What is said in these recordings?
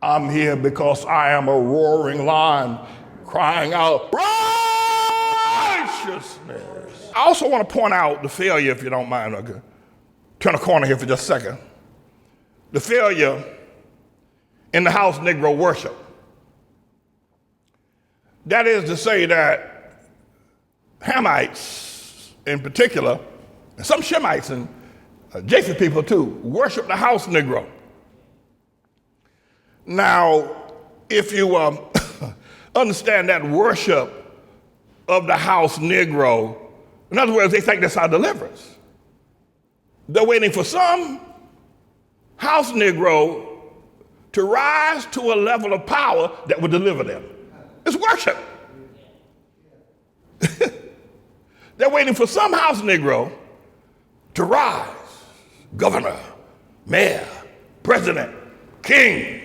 I'm here because I am a roaring lion crying out righteousness. I also want to point out the failure, if you don't mind. Okay. Turn a corner here for just a second. The failure in the house Negro worship. That is to say that Hamites in particular, and some Shemites and Japheth people too, worship the house Negro. Now, if you understand that worship of the house Negro, in other words, they think that's our deliverance. They're waiting for some house Negro to rise to a level of power that will deliver them. It's worship. They're waiting for some house Negro to rise. Governor, mayor, president, king,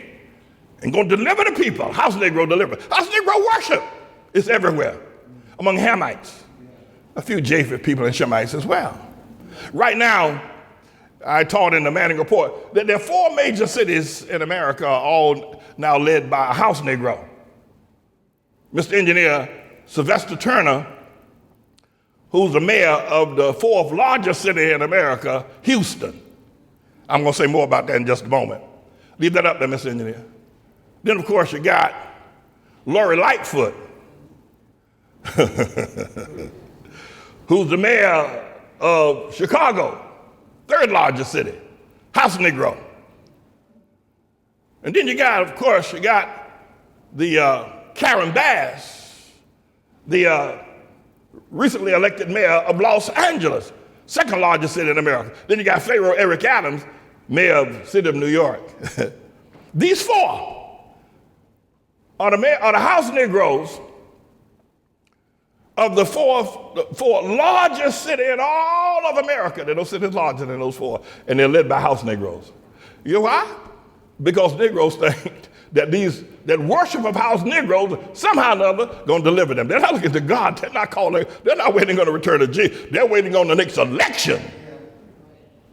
and going to deliver the people. House Negro deliver. House Negro worship is everywhere among Hamites. A few Japheth people and Shemites as well. Right now, I taught in the Manning Report that there are 4 major cities in America, all now led by a house Negro. Mr. Engineer Sylvester Turner, who's the mayor of the 4th largest city in America, Houston. I'm going to say more about that in just a moment. Leave that up there, Mr. Engineer. Then, of course, you got Lori Lightfoot, who's the mayor of Chicago, 3rd largest city, house Negro. And then you got, of course, you got the Karen Bass, the recently elected mayor of Los Angeles, 2nd largest city in America. Then you got Pharaoh Eric Adams, mayor of the city of New York. These 4 are the house Negroes of the 4th largest city in all of America. There are no cities larger than those 4, and they're led by house Negroes. You know why? Because Negroes think that worship of house Negroes somehow or another going to deliver them. They're not looking to God. They're not calling. They're not waiting on the return of Jesus. They're waiting on the next election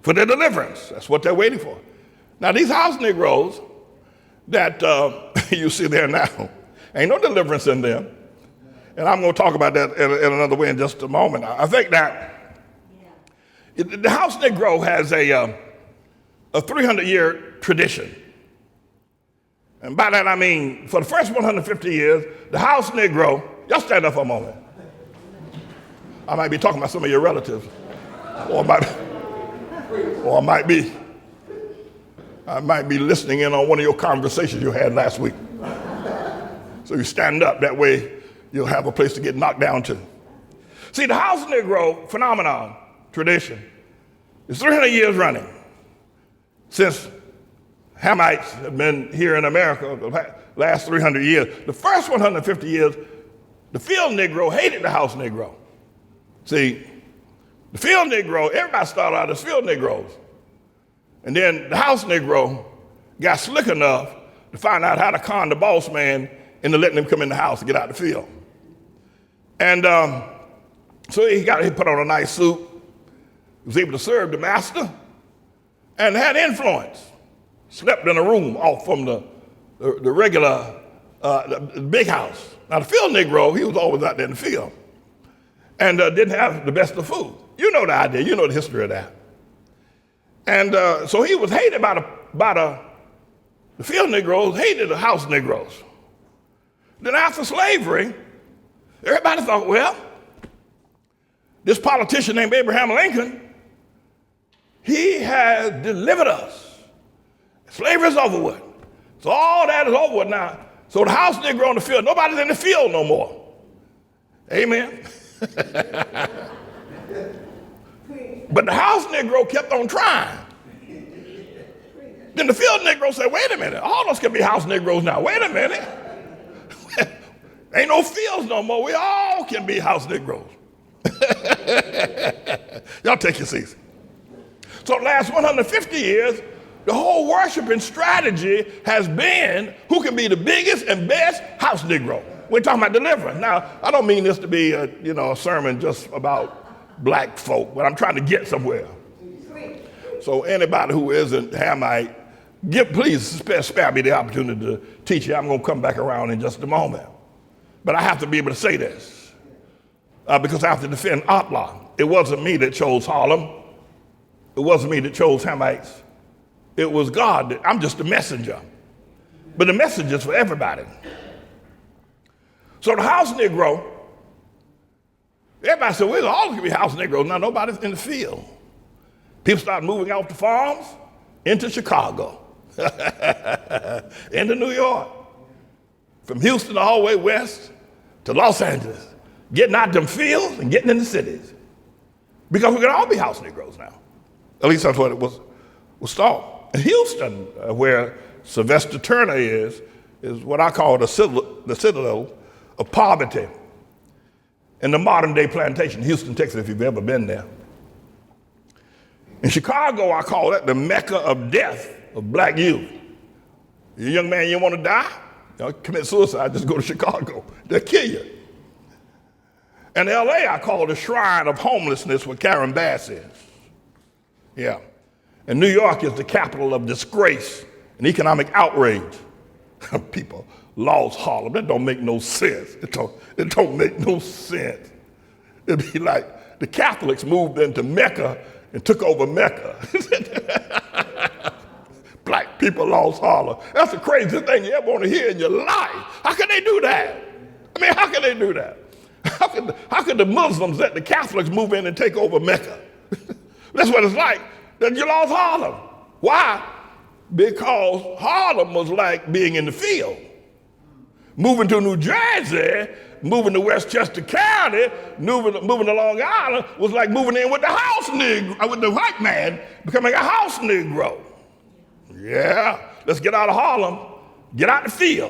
for their deliverance. That's what they're waiting for. Now, these house Negroes that you see there now, ain't no deliverance in them. And I'm going to talk about that in another way in just a moment. I think that the house Negro has a 300-year tradition. And by that I mean, for the first 150 years, the house Negro, y'all stand up for a moment. I might be talking about some of your relatives, or I might be listening in on one of your conversations you had last week. So you stand up, that way you'll have a place to get knocked down to. See, the house Negro phenomenon, tradition, is 300 years running since Hamites have been here in America the last 300 years. The first 150 years, the field Negro hated the house Negro. See, the field Negro, everybody started out as field Negroes. And then the house Negro got slick enough to find out how to con the boss man into letting him come in the house and get out the field. And so he put on a nice suit, was able to serve the master, and had influence. Slept in a room off from the regular, the big house. Now, the field Negro, he was always out there in the field and didn't have the best of food. You know the idea. You know the history of that. And so he was hated by the field Negroes, hated the house Negroes. Then after slavery, everybody thought, well, this politician named Abraham Lincoln, he has delivered us. Slavery is over with. So all that is over with now. So the house Negro on the field, nobody's in the field no more. Amen. But the house Negro kept on trying. Then the field Negro said, wait a minute, all of us can be house Negroes now. Wait a minute. Ain't no fields no more. We all can be house Negroes. Y'all take your seats. So the last 150 years, the whole worshiping strategy has been who can be the biggest and best house Negro. We're talking about deliverance. Now, I don't mean this to be a sermon just about black folk, but I'm trying to get somewhere. So anybody who isn't Hamite Please spare me the opportunity to teach you. I'm going to come back around in just a moment. But I have to be able to say this because I have to defend ATLAH. It wasn't me that chose Harlem. It wasn't me that chose Hamites. It was God. I'm just a messenger. But the message is for everybody. So the house Negro, everybody said, we're all going to be house Negroes. Now nobody's in the field. People start moving off the farms into Chicago, into New York, from Houston all the way west to Los Angeles, getting out them fields and getting in the cities. Because we can all be house Negroes now. At least that's what it was thought. In Houston, where Sylvester Turner is what I call the citadel of poverty in the modern day plantation, Houston, Texas, if you've ever been there. In Chicago, I call that the Mecca of death of black youth. You're a young man, you want to die? Commit suicide, just go to Chicago. They'll kill you. In LA, I call the shrine of homelessness where Karen Bass is. Yeah. And New York is the capital of disgrace and economic outrage. People lost Harlem. That don't make no sense. It don't make no sense. It'd be like the Catholics moved into Mecca and took over Mecca. Black people lost Harlem. That's the craziest thing you ever want to hear in your life. How can they do that? I mean, how can they do that? How could the Muslims let the Catholics move in and take over Mecca? That's what it's like. That you lost Harlem. Why? Because Harlem was like being in the field. Moving to New Jersey, moving to Westchester County, moving to Long Island was like moving in with the house Negro, with the white man, becoming a house Negro. Yeah, let's get out of Harlem, get out the field.